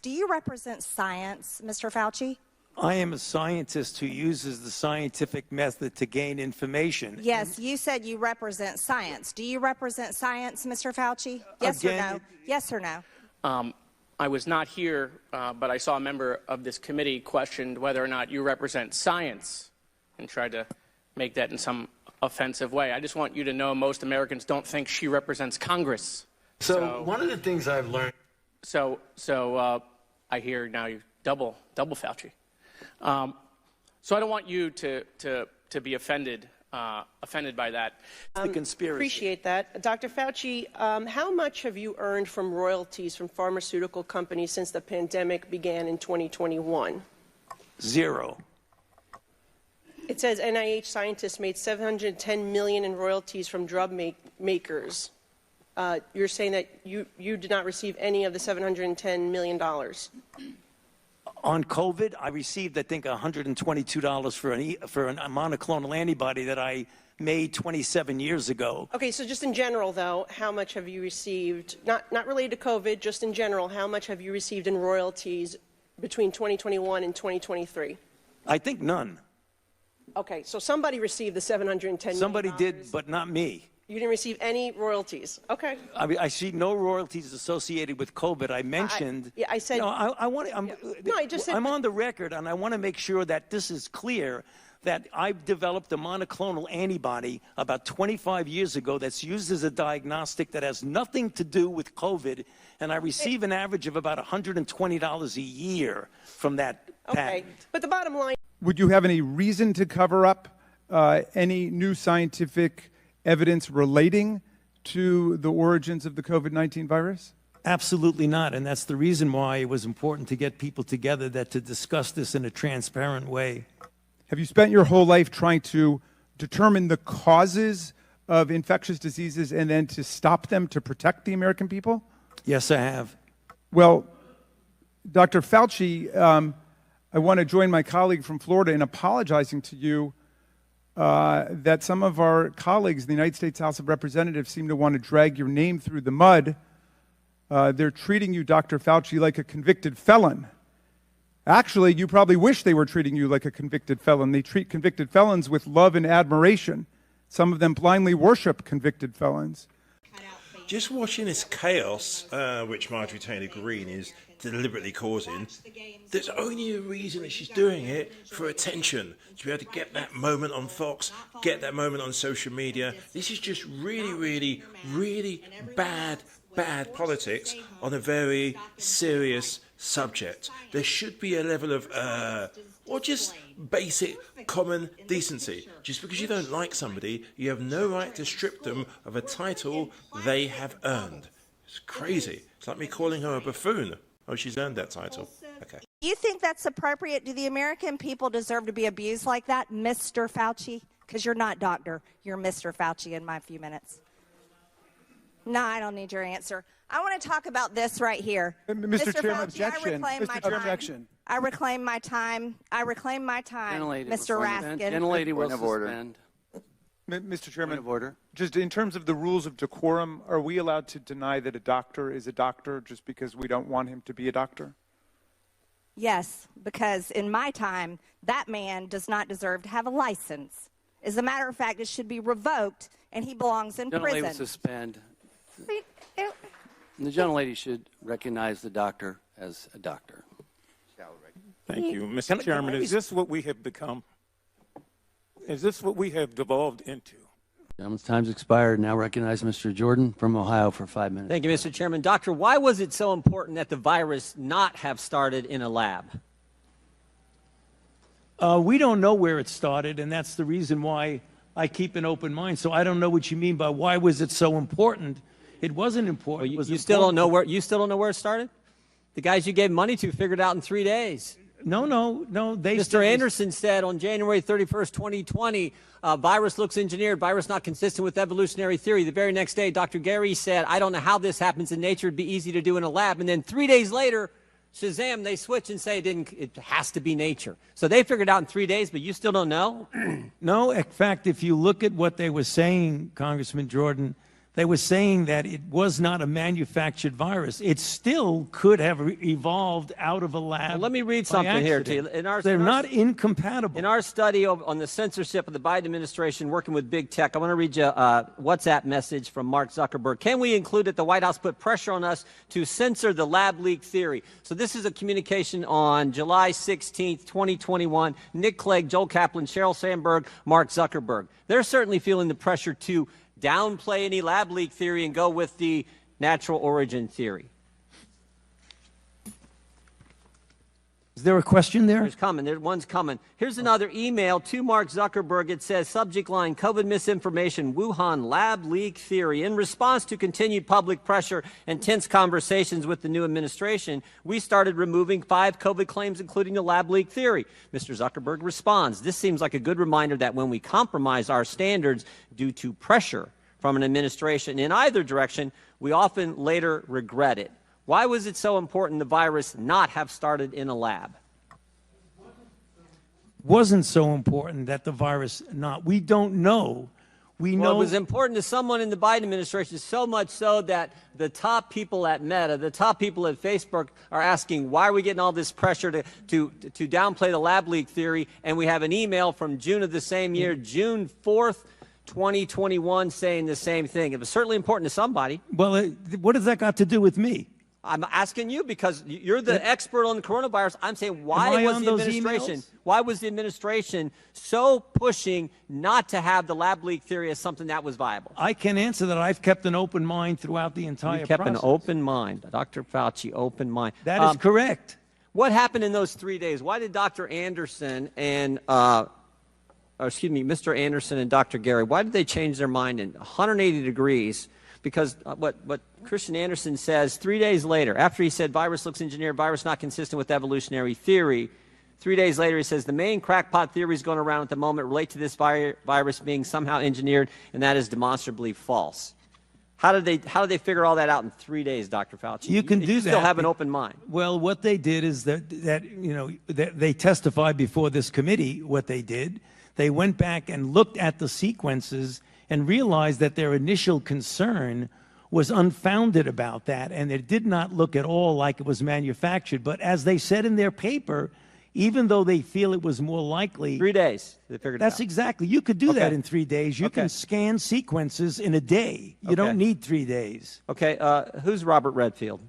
Do you represent science, Mr. Fauci? I am a scientist who uses the scientific method to gain information. Yes, you said you represent science. Do you represent science, Mr. Fauci? Yes or no? Yes or no? I was not here, but I saw a member of this committee questioned whether or not you represent science and tried to make that in some offensive way. I just want you to know most Americans don't think she represents Congress. So one of the things I've learned. So I hear now you double Fauci. So I don't want you to be offended by that. The conspiracy. Appreciate that. Dr. Fauci, how much have you earned from royalties from pharmaceutical companies since the pandemic began in 2021? Zero. It says NIH scientists made $710 million in royalties from drug makers. You're saying that you did not receive any of the $710 million? On COVID, I received, I think, $122 for a monoclonal antibody that I made 27 years ago. Okay, so just in general, though, how much have you received, not related to COVID, just in general, how much have you received in royalties between 2021 and 2023? I think none. Okay, so somebody received the $710 million. Somebody did, but not me. You didn't receive any royalties. Okay. I mean, I see no royalties associated with COVID. I mentioned. I said. No, I want. No, I just said. I'm on the record, and I want to make sure that this is clear. That I've developed a monoclonal antibody about 25 years ago that's used as a diagnostic that has nothing to do with COVID, and I receive an average of about $120 a year from that patent. Okay, but the bottom line. Would you have any reason to cover up any new scientific evidence relating to the origins of the COVID-19 virus? Absolutely not, and that's the reason why it was important to get people together to discuss this in a transparent way. Have you spent your whole life trying to determine the causes of infectious diseases and then to stop them to protect the American people? Yes, I have. Well, Dr. Fauci, I want to join my colleague from Florida in apologizing to you that some of our colleagues in the United States House of Representatives seem to want to drag your name through the mud. They're treating you, Dr. Fauci, like a convicted felon. Actually, you probably wish they were treating you like a convicted felon. They treat convicted felons with love and admiration. Some of them blindly worship convicted felons. Just watching this chaos, which Marjorie Taylor Greene is deliberately causing, there's only a reason that she's doing it for attention, to be able to get that moment on Fox, get that moment on social media. This is just really bad politics on a very serious subject. There should be a level of, or just basic common decency. Just because you don't like somebody, you have no right to strip them of a title they have earned. It's crazy. It's like me calling her a buffoon. Oh, she's earned that title. Okay. You think that's appropriate? Do the American people deserve to be abused like that, Mr. Fauci? Because you're not doctor. You're Mr. Fauci in my few minutes. No, I don't need your answer. I want to talk about this right here. Mr. Chairman, Fauci, objection. Objection. I reclaim my time. Mr. Raskin. Gentlelady will suspend. Mr. Chairman, of order. Just in terms of the rules of decorum, are we allowed to deny that a doctor is a doctor just because we don't want him to be a doctor? Yes, because in my time, that man does not deserve to have a license. As a matter of fact, it should be revoked, and he belongs in prison. Gentlelady will suspend. The gentlelady should recognize the doctor as a doctor. Thank you. Mr. Chairman, is this what we have become? Is this what we have devolved into? Gentleman's time's expired. Now recognize Mr. Jordan from Ohio for 5 minutes. Thank you, Mr. Chairman. Doctor, why was it so important that the virus not have started in a lab? We don't know where it started, and that's the reason why I keep an open mind. So I don't know what you mean by why was it so important. It wasn't important. Well, you still don't know where it started? The guys you gave money to figured it out in 3 days. No. Mr. Anderson said on January 31st, 2020, virus looks engineered, virus not consistent with evolutionary theory. The very next day, Dr. Gary said, I don't know how this happens in nature. It'd be easy to do in a lab. And then 3 days later, Shazam, they switch and say it has to be nature. So they figured it out in 3 days, but you still don't know? No, in fact, if you look at what they were saying, Congressman Jordan, They were saying that it was not a manufactured virus. It still could have evolved out of a lab. Well, let me read something here to you. They're not incompatible. In our study on the censorship of the Biden administration working with big tech, I want to read you a WhatsApp message from Mark Zuckerberg. Can we include that the White House put pressure on us to censor the lab leak theory? So this is a communication on July 16th, 2021. Nick Clegg, Joel Kaplan, Sheryl Sandberg, Mark Zuckerberg. They're certainly feeling the pressure to downplay any lab leak theory and go with the natural origin theory. Is there a question there? There's coming. One's coming. Here's another email to Mark Zuckerberg. It says, subject line, COVID misinformation, Wuhan lab leak theory. In response to continued public pressure and tense conversations with the new administration, we started removing 5 COVID claims, including the lab leak theory. Mr. Zuckerberg responds, this seems like a good reminder that when we compromise our standards due to pressure from an administration in either direction, we often later regret it. Why was it so important the virus not have started in a lab? Wasn't so important that the virus not. We don't know. We know it was important to someone in the Biden administration, so much so that the top people at Meta, the top people at Facebook are asking, why are we getting all this pressure to downplay the lab leak theory? And we have an email from June of the same year, June 4th, 2021, saying the same thing. It was certainly important to somebody. Well, what does that got to do with me? I'm asking you because you're the expert on the coronavirus. I'm saying why was the administration so pushing not to have the lab leak theory as something that was viable? I can answer that. I've kept an open mind throughout the entire process. You kept an open mind. Dr. Fauci, open mind. That is correct. What happened in those 3 days? Why did Dr. Anderson and Mr. Anderson and Dr. Gary, why did they change their mind in 180 degrees? Because what Christian Anderson says 3 days later, after he said virus looks engineered, virus not consistent with evolutionary theory, 3 days later he says the main crackpot theories going around at the moment relate to this virus being somehow engineered, and that is demonstrably false. How did they figure all that out in 3 days, Dr. Fauci? You can do that. You still have an open mind. Well, what they did is that they testified before this committee. What they did, they went back and looked at the sequences and realized that their initial concern was unfounded about that, and it did not look at all like it was manufactured. But as they said in their paper, even though they feel it was more likely— 3 days, they figured it out. That's exactly. You could do that in 3 days. You can scan sequences in a day. You don't need 3 days. Okay, who's Robert Redfield?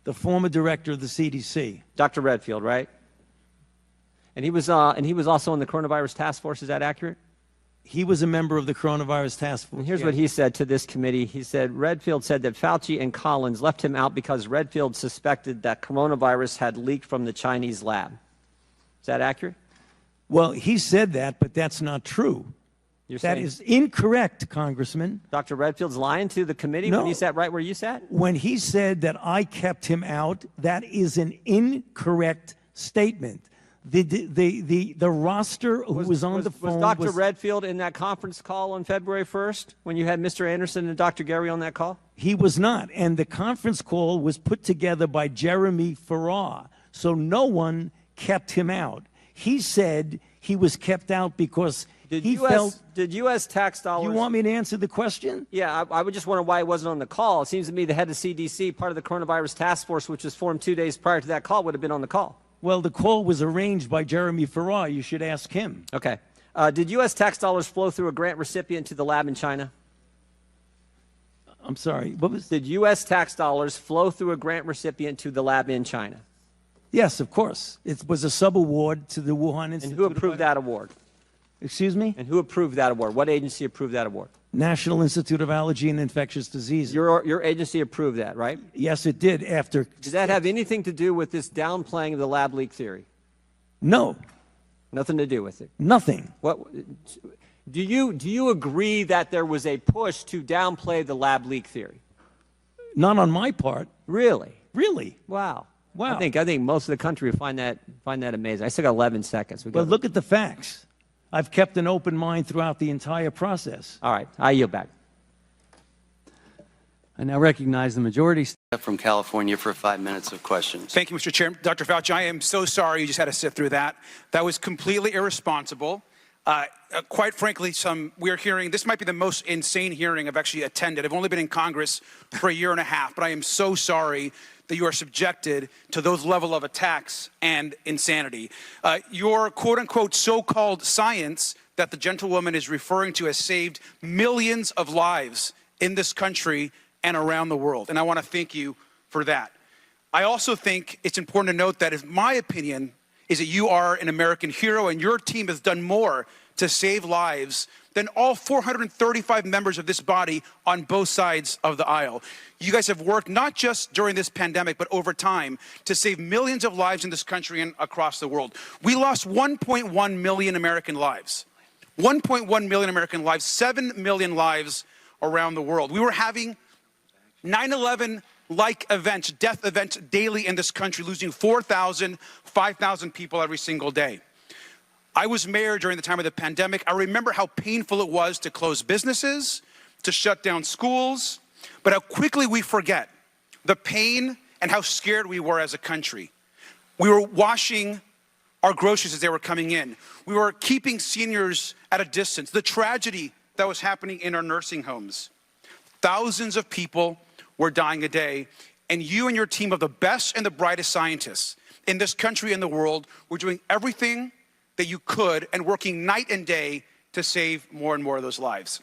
The former director of the CDC. Dr. Redfield, right? And he was also on the coronavirus task force. Is that accurate? He was a member of the coronavirus task force. And here's what he said to this committee. He said, Redfield said that Fauci and Collins left him out because Redfield suspected that coronavirus had leaked from the Chinese lab. Is that accurate? Well, he said that, but that's not true. That is incorrect, Congressman. Dr. Redfield's lying to the committee when he sat right where you sat? When he said that I kept him out, that is an incorrect statement. The roster who was on the phone— Was Dr. Redfield in that conference call on February 1st when you had Mr. Anderson and Dr. Gary on that call? He was not. And the conference call was put together by Jeremy Farrar. So no one kept him out. He said he was kept out because he felt— Did U.S. tax dollars— You want me to answer the question? Yeah, I would just wonder why he wasn't on the call. It seems to me the head of CDC, part of the coronavirus task force, which was formed 2 days prior to that call, would have been on the call. Well, the call was arranged by Jeremy Farrar. You should ask him. Okay. Did U.S. tax dollars flow through a grant recipient to the lab in China? I'm sorry. What was— Did U.S. tax dollars flow through a grant recipient to the lab in China? Yes, of course. It was a sub-award to the Wuhan Institute. And who approved that award? Excuse me? And who approved that award? What agency approved that award? National Institute of Allergy and Infectious Diseases. Your agency approved that, right? Yes, it did. Did that have anything to do with this downplaying of the lab leak theory? No. Nothing to do with it? Nothing. What do you agree that there was a push to downplay the lab leak theory? Not on my part. Really? Really? Wow. Wow. I think most of the country would find that amazing. I still got 11 seconds. But look at the facts. I've kept an open mind throughout the entire process. All right. I yield back. I now recognize the majority from California for 5 minutes of questions. Thank you, Mr. Chair. Dr. Fauci, I am so sorry you just had to sit through that. That was completely irresponsible. Quite frankly, we're hearing, this might be the most insane hearing I've actually attended. I've only been in Congress for a year and a half, but I am so sorry that you are subjected to those level of attacks and insanity. Your quote-unquote so-called science that the gentlewoman is referring to has saved millions of lives in this country and around the world, and I want to thank you for that. I also think it's important to note that, in my opinion, is that you are an American hero, and your team has done more to save lives than all 435 members of this body on both sides of the aisle. You guys have worked not just during this pandemic, but over time to save millions of lives in this country and across the world. We lost 1.1 million American lives. 1.1 million American lives, 7 million lives around the world. We were having 9/11-like events, death events daily in this country, losing 4,000, 5,000 people every single day. I was mayor during the time of the pandemic. I remember how painful it was to close businesses, to shut down schools, but how quickly we forget the pain and how scared we were as a country. We were washing our groceries as they were coming in. We were keeping seniors at a distance. The tragedy that was happening in our nursing homes. Thousands of people were dying a day, and you and your team of the best and the brightest scientists in this country and the world were doing everything that you could and working night and day to save more and more of those lives.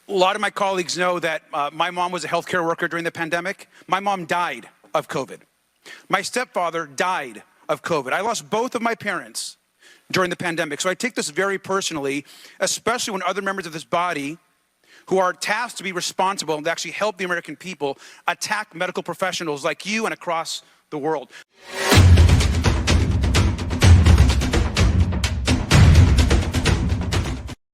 A lot of my colleagues know that my mom was a healthcare worker during the pandemic. My mom died of COVID. My stepfather died of COVID. I lost both of my parents during the pandemic. So I take this very personally, especially when other members of this body who are tasked to be responsible and to actually help the American people attack medical professionals like you and across the world.